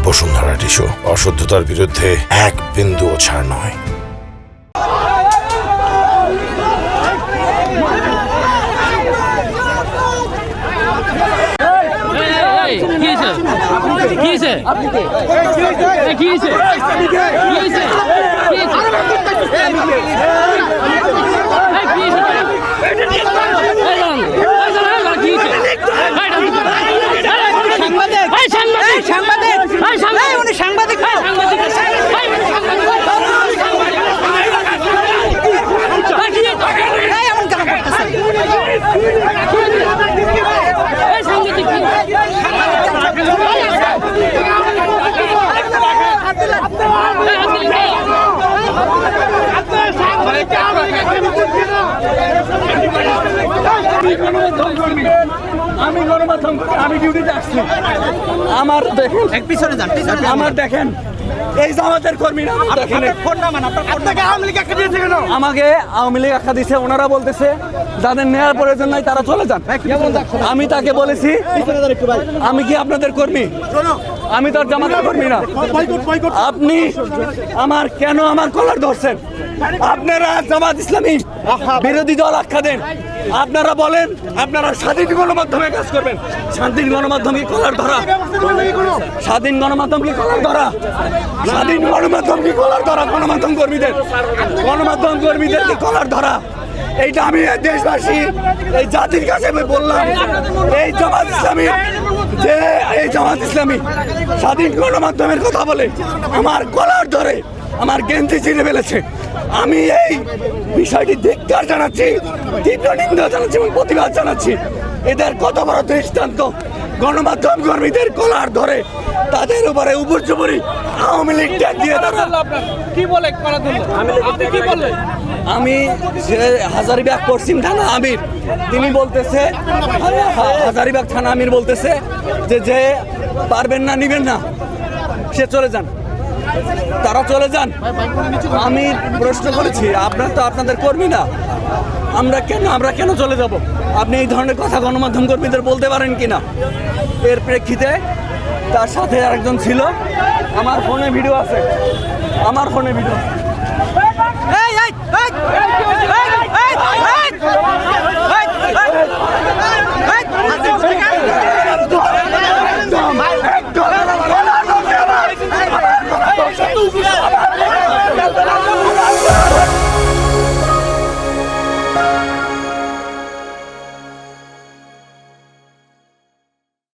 Bashundhara tissue, অশুদ্ধতার বিরুদ্ধে এক বিন্দুও ছাড় নয়। আমি গণমাধ্যম, আমি ডিউটিতে আসছি। আমার দেখেন, আমার দেখেন এই জামাতের কর্মীরা আমাকে আওয়ামী লীগ আখ্যা দিচ্ছে। ওনারা বলতেছে যাদের নেওয়ার প্রয়োজন নাই তারা চলে যান। আমি তাকে বলেছি আমি কি আপনাদের কর্মী? আমি তো জামাতের কর্মী না। আপনি আমার কেন আমার কলার ধরছেন? আপনারা জামাত ইসলামী বিরোধী দল আখ্যা দেন। আপনারা বলেন আপনারা স্বাধীন গণমাধ্যমে কাজ করবেন। স্বাধীন গণমাধ্যম কি কলার ধরা? স্বাধীন গণমাধ্যম কি কলার ধরা? স্বাধীন গণমাধ্যম কি কলার ধরা? গণমাধ্যম কর্মীদের কি কলার ধরা? এইটা আমি দেশবাসী এই জাতির কাছে বললাম। এই জামাত ইসলামী স্বাধীন গণমাধ্যমের কথা বলে আমার কলার ধরে আমার গেঞ্জি ছিঁড়ে ফেলেছে। আমি এই বিষয়টি ধিক্কার জানাচ্ছি, তীব্র নিন্দা জানাচ্ছি এবং প্রতিবাদ জানাচ্ছি। এদের কত বড় দৃষ্টান্ত! গণমাধ্যম কর্মীদের কলার ধরে তাদের উপরে উপর্যুপরি আওয়ামী লীগ ট্যাগ দিয়ে আমি হাজারীবাগ পশ্চিম থানা আমির, তিনি বলতেছে হাজারীবাগ থানা আমির বলতেছে যে পারবেন না, নিবেন না, সে চলে যান, তারা চলে যান। আমি প্রশ্ন করেছি আপনারা তো আপনাদের কর্মী না, আমরা কেন চলে যাব? আপনি এই ধরনের কথা গণমাধ্যম কর্মীদের বলতে পারেন কিনা? এর প্রেক্ষিতে তার সাথে আরেকজন ছিল, আমার ফোনে ভিডিও আছে, আমার ফোনে ভিডিও।